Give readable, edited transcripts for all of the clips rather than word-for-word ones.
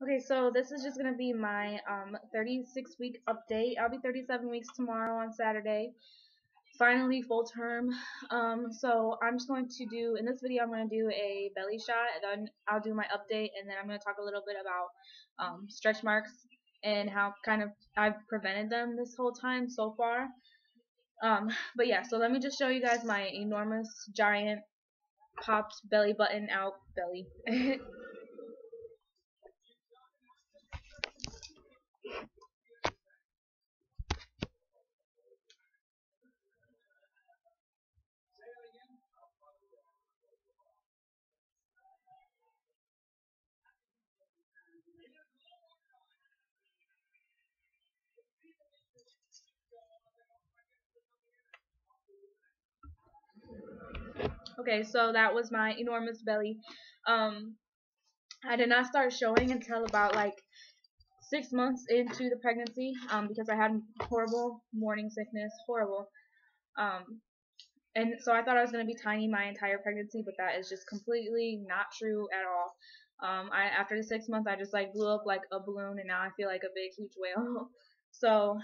Okay, so this is just gonna be my 36-week update. I'll be 37 weeks tomorrow on Saturday. Finally full term. So I'm just going to do in this video. I'm going to do a belly shot, and then I'll do my update, and then I'm going to talk a little bit about stretch marks and how kind of I've prevented them this whole time so far. But yeah, so let me just show you guys my enormous, giant, popped belly button out belly. Okay, so that was my enormous belly. Um, I did not start showing until about like 6 months into the pregnancy, because I had horrible morning sickness, horrible. Um, and so I thought I was going to be tiny my entire pregnancy, but that is just completely not true at all. After the 6 months, I just like blew up like a balloon, and now I feel like a big, huge whale. So,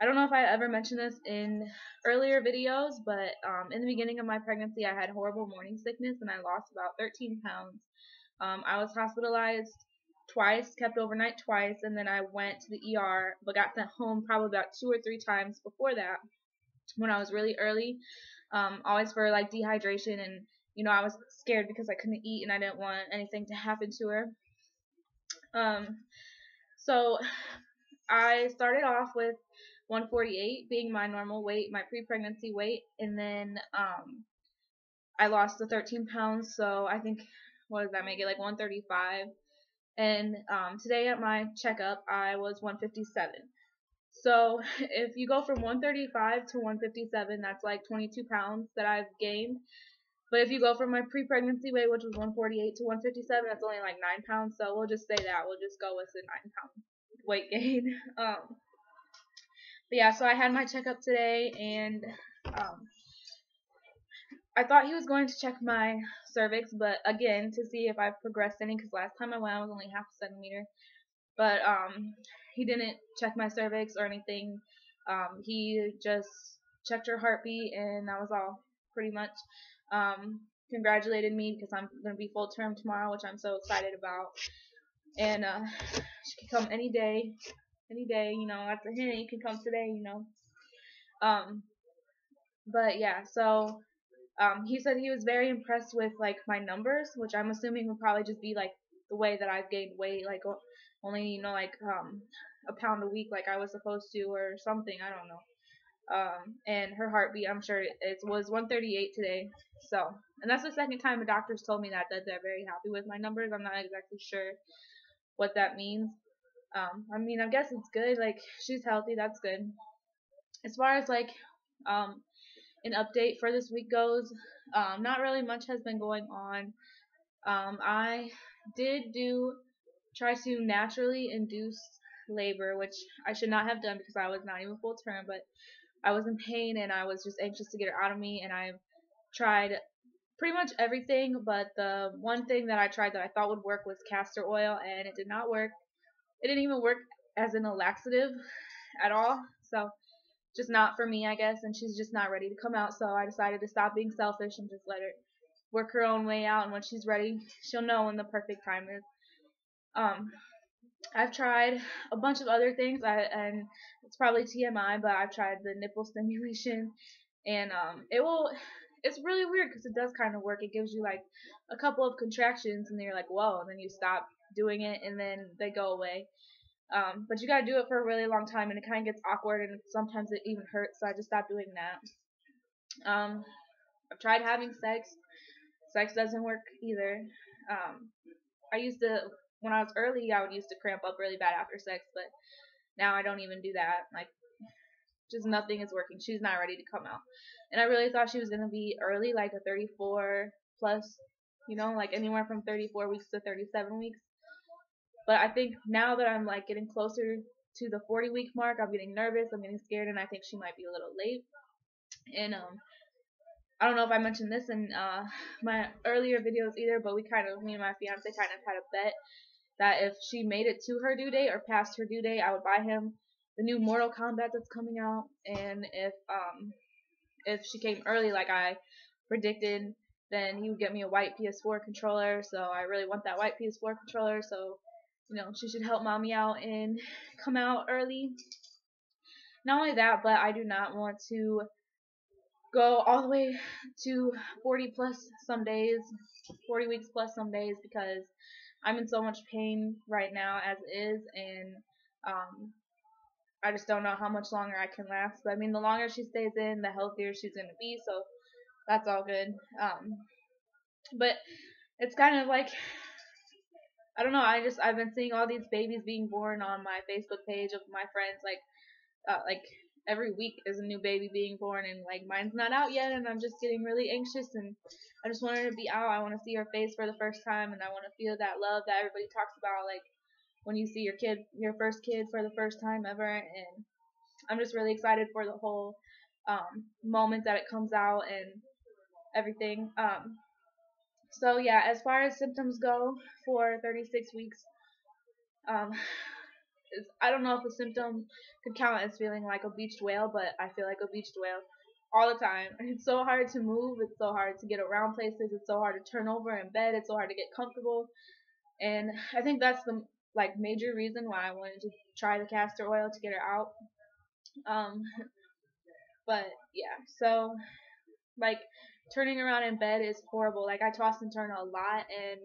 I don't know if I ever mentioned this in earlier videos, but in the beginning of my pregnancy, I had horrible morning sickness, and I lost about 13 pounds. I was hospitalized twice, kept overnight twice, and then I went to the ER, but got sent home probably about 2 or 3 times before that when I was really early, always for like dehydration, and I was scared because I couldn't eat and I didn't want anything to happen to her. Um, so I started off with 148 being my normal weight, my pre-pregnancy weight, and then I lost the 13 pounds, so I think, what does that make it, like 135. And today at my checkup, I was 157. So if you go from 135 to 157, that's like 22 pounds that I've gained. But if you go from my pre-pregnancy weight, which was 148, to 157, that's only like 9 pounds. So we'll just say that. We'll just go with the 9-pound weight gain. But yeah, so I had my checkup today, and um, I thought he was going to check my cervix, but again, to see if I've progressed any, because last time I went, I was only half a centimeter. But he didn't check my cervix or anything. He just checked her heartbeat, and that was all, pretty much. Congratulated me because I'm going to be full term tomorrow, which I'm so excited about. And she can come any day. Any day, after him, you can come today, Um, but yeah, so he said he was very impressed with like my numbers, which I'm assuming would probably just be like the way that I've gained weight, like only like a pound a week, like I was supposed to, or something. I don't know. And her heartbeat, I'm sure it was 138 today. So, and that's the second time a doctor's told me that they're very happy with my numbers. I'm not exactly sure what that means. I mean, I guess it's good. Like, she's healthy. That's good. As far as like um an update for this week goes, not really much has been going on. I did try to naturally induce labor, which I should not have done because I was not even full term, but I was in pain and I was just anxious to get her out of me, and I tried pretty much everything, but the one thing that I tried that I thought would work was castor oil, and it did not work. It didn't even work as in a laxative at all. So just not for me, I guess, and she's just not ready to come out, so I decided to stop being selfish and just let her work her own way out, and when she's ready, she'll know when the perfect time is. Um, I've tried a bunch of other things, and it's probably TMI, but I've tried the nipple stimulation, and it's really weird because it does kind of work. It gives you like a couple of contractions, and then you're like, whoa, and then you stop doing it, and then they go away. But you gotta do it for a really long time, and it kind of gets awkward, and sometimes it even hurts, so I just stopped doing that. I've tried having sex. Sex doesn't work either. Um, I used to, when I was early, I would used to cramp up really bad after sex, but now I don't even do that. Like, just nothing is working. She's not ready to come out. And I really thought she was gonna be early, like a 34 plus, like anywhere from 34 weeks to 37 weeks. But I think now that I'm like getting closer to the 40-week mark, I'm getting nervous, I'm getting scared, and I think she might be a little late. And I don't know if I mentioned this in my earlier videos either, but me and my fiance kind of had a bet. that if she made it to her due date or past her due date, I would buy him the new Mortal Kombat that's coming out. And if she came early like I predicted, then he would get me a white PS4 controller. So I really want that white PS4 controller. So, she should help mommy out and come out early. Not only that, but I do not want to go all the way to 40 plus some days, 40 weeks plus some days, because I'm in so much pain right now as is, and I just don't know how much longer I can last. But I mean, the longer she stays in, the healthier she's gonna be, so that's all good. But it's kind of like, I don't know. I've been seeing all these babies being born on my Facebook page of my friends, like every week is a new baby being born, and like mine's not out yet, and I'm just getting really anxious, and I just want her to be out. I want to see her face for the first time, and I want to feel that love that everybody talks about, like when you see your first kid for the first time ever. And I'm just really excited for the whole moment that it comes out and everything. So yeah, as far as symptoms go for 36 weeks, um, I don't know if a symptom could count as feeling like a beached whale, but I feel like a beached whale all the time. It's so hard to move. It's so hard to get around places. It's so hard to turn over in bed. It's so hard to get comfortable. And I think that's the major reason why I wanted to try the castor oil to get her out. But yeah, so like turning around in bed is horrible. Like I toss and turn a lot, and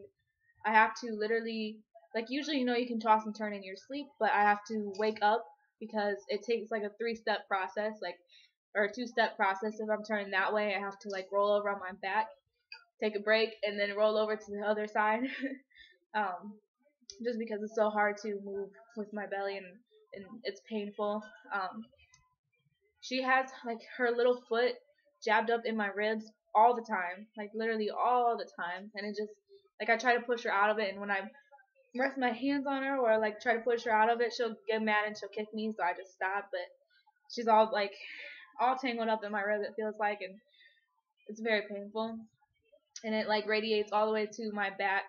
I have to literally, like usually you can toss and turn in your sleep, but I have to wake up because it takes like a 3-step process, or a 2-step process. If I'm turning that way, I have to like roll over on my back, take a break, and then roll over to the other side. Just because it's so hard to move with my belly, and it's painful. She has like her little foot jabbed up in my ribs all the time, like literally all the time, and it just like I try to push her out of it, and when I rest my hands on her or like try to push her out of it, she'll get mad and she'll kick me, so I just stop. But she's all tangled up in my rib, it feels like, and it's very painful, and it like radiates all the way to my back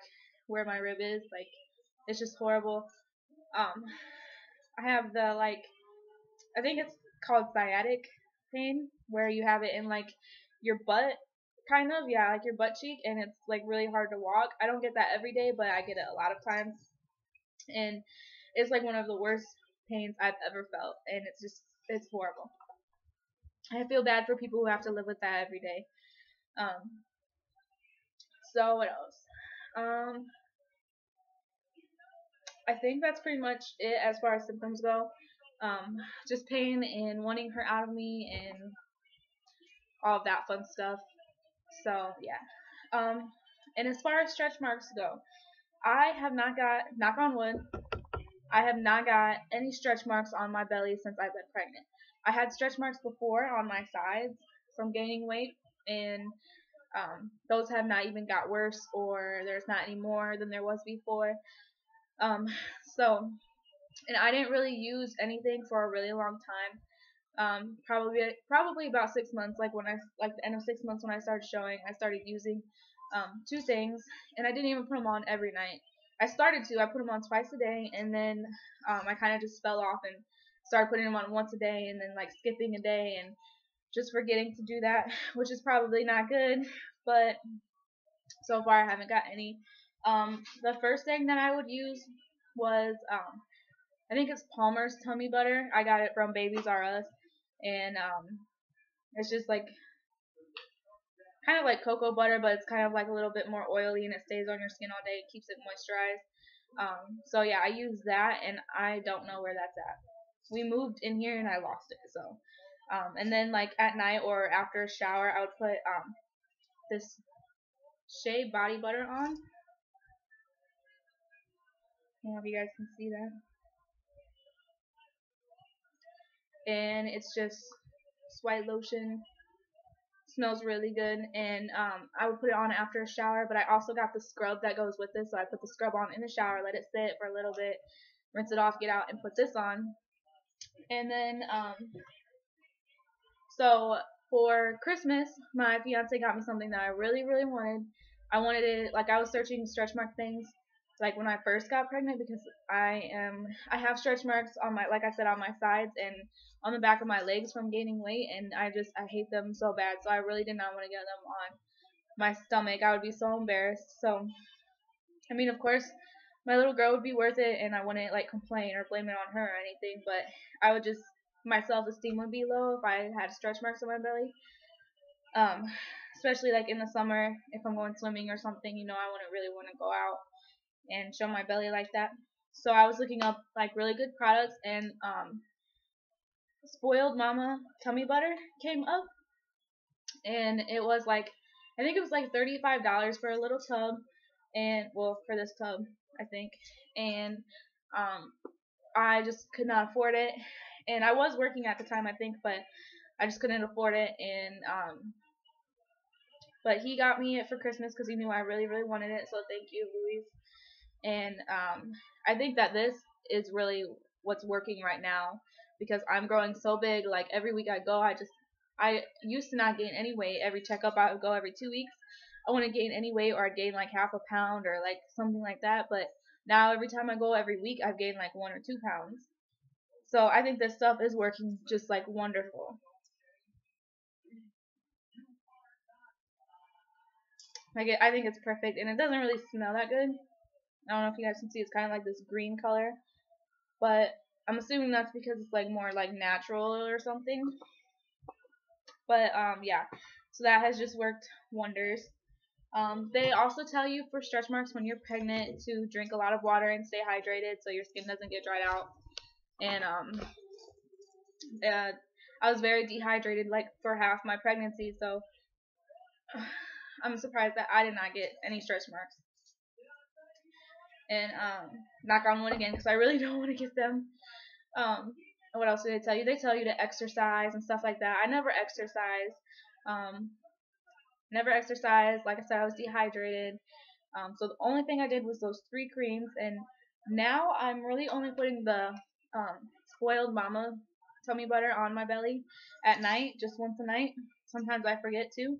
where my rib is. Like it's just horrible. I have the I think it's called sciatic pain, where you have it in like your butt, kind of, yeah, like your butt cheek, and it's like really hard to walk. I don't get that every day, but I get it a lot of times, and it's like one of the worst pains I've ever felt, and it's horrible. I feel bad for people who have to live with that every day. So what else? I think that's pretty much it as far as symptoms go. Just pain and wanting her out of me and all of that fun stuff. So yeah. And as far as stretch marks go, I have not got, knock on wood, I have not got any stretch marks on my belly since I've been pregnant. I had stretch marks before on my sides from gaining weight, and those have not even got worse, or there's not any more than there was before. So, and I didn't really use anything for a really long time. Probably about 6 months. Like the end of 6 months when I started showing, I started using 2 things, and I didn't even put them on every night. I started to. I put them on twice a day, and then I kind of just fell off and started putting them on once a day, and then like skipping a day and just forgetting to do that, which is probably not good. But so far I haven't got any. The first thing that I would use was I think it's Palmer's Tummy Butter. I got it from Babies R Us, and it's just like kind of like cocoa butter, but it's kind of like a little bit more oily, and it stays on your skin all day. It keeps it moisturized. So yeah, I use that, and I don't know where that's at. We moved in here, and I lost it. So, and then like at night or after a shower, I would put this Shea body butter on. I don't know if you guys can see that. And it's just white lotion. Smells really good, and I would put it on after a shower, but I also got the scrub that goes with this, so I put the scrub on in the shower, let it sit for a little bit, rinse it off, get out, and put this on. And then so for Christmas, my fiance got me something that I really, really wanted. I wanted it, like I was searching stretch mark things, like when I first got pregnant, because I have stretch marks on my, like I said, on my sides and on the back of my legs from gaining weight, and I hate them so bad. So I really did not want to get them on my stomach. I would be so embarrassed. So I mean, of course, my little girl would be worth it, and I wouldn't like complain or blame it on her or anything. But I would just, my self-esteem would be low if I had stretch marks on my belly. Especially like in the summer, if I'm going swimming or something, you know, I wouldn't really want to go out and show my belly like that. So I was looking up like really good products, and Spoiled Mama tummy butter came up, and it was like, I think it was like $35 for a little tub, and well, for this tub, I think, and I just could not afford it, and I was working at the time, I think, but I just couldn't afford it, and but he got me it for Christmas because he knew I really, really wanted it. So thank you, Louise. And I think that this is really what's working right now, because I'm growing so big. Like every week I go, I used to not gain any weight. Every checkup I would go every 2 weeks. I wouldn't gain any weight, or I'd gain like half a pound or like something like that. But now every time I go every week, I've gained like 1 or 2 pounds. So I think this stuff is working just like wonderful. Like I think it's perfect, and it doesn't really smell that good. I don't know if you guys can see, it's kind of like this green color, but I'm assuming that's because it's like more like natural or something. But yeah, so that has just worked wonders. They also tell you for stretch marks when you're pregnant to drink a lot of water and stay hydrated so your skin doesn't get dried out. And I was very dehydrated like for half my pregnancy, so I'm surprised that I did not get any stretch marks. And knock on wood again, because I really don't want to get them. What else do they tell you? They tell you to exercise and stuff like that. I never exercise. Like I said, I was dehydrated. So the only thing I did was those 3 creams, and now I'm really only putting the Spoiled Mama tummy butter on my belly at night, just once a night. Sometimes I forget to.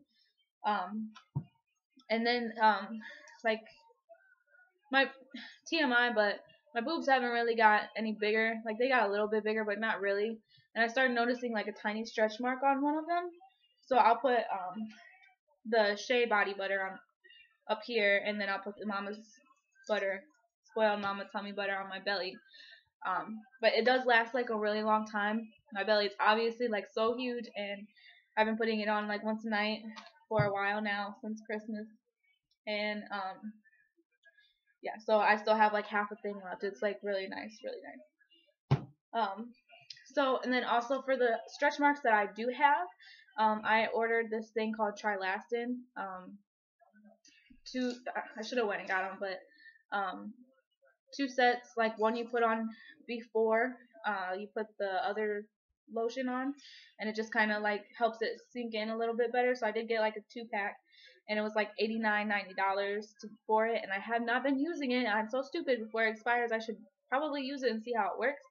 And then like my TMI, but my boobs haven't really got any bigger. Like they got a little bit bigger, but not really. And I started noticing like a tiny stretch mark on one of them. So I'll put the Shea body butter on up here, and then I'll put the Mama's butter, Spoiled Mama tummy butter on my belly. But it does last like a really long time. My belly is obviously like so huge, and I've been putting it on like once a night for a while now, since Christmas. And yeah, so I still have like half a thing left. It's like really nice, really nice. So, and then also for the stretch marks that I do have, I ordered this thing called Trilastin. I should have went and got them, but 2 sets. Like one you put on before you put the other lotion on, and it just kind of like helps it sink in a little bit better. So I did get like a 2-pack, and it was like $89-$90 for it, and I have not been using it. I'm so stupid. Before it expires, I should probably use it and see how it works,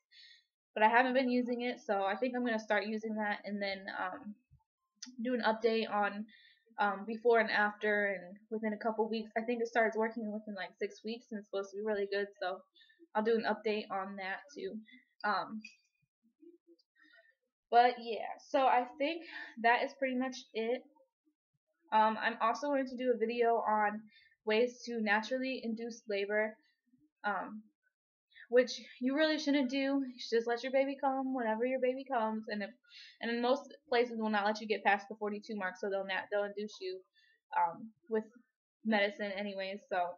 but I haven't been using it, so I think I'm going to start using that, and then do an update on before and after, and within a couple weeks. I think it starts working within like 6 weeks, and it's supposed to be really good, so I'll do an update on that too. But yeah, so I think that is pretty much it. I'm also going to do a video on ways to naturally induce labor, which you really shouldn't do. You should just let your baby come whenever your baby comes, and in most places will not let you get past the 42 mark, so they'll induce you with medicine anyways. So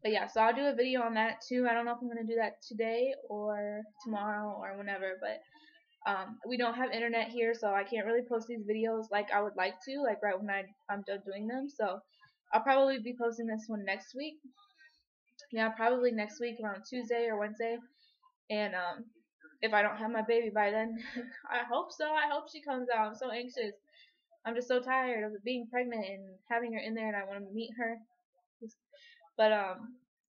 but yeah, so I'll do a video on that too. I don't know if I'm gonna do that today or tomorrow or whenever, but we don't have internet here, so I can't really post these videos like I would like to, like right when I'm done doing them. So I'll probably be posting this one next week. Yeah, probably next week around Tuesday or Wednesday. And if I don't have my baby by then, I hope so. I hope she comes out. I'm so anxious. I'm just so tired of being pregnant and having her in there, and I want to meet her. But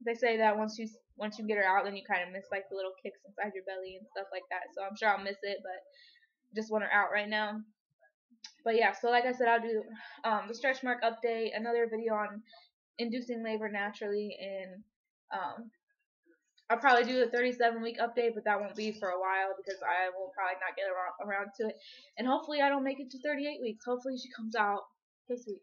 they say that once you get her out, then you kind of miss like the little kicks inside your belly and stuff like that. So I'm sure I'll miss it, but I just want her out right now. But yeah, so like I said, I'll do the stretch mark update, another video on inducing labor naturally, and I'll probably do a 37-week update, but that won't be for a while because I will probably not get around to it. And hopefully I don't make it to 38 weeks. Hopefully she comes out this week.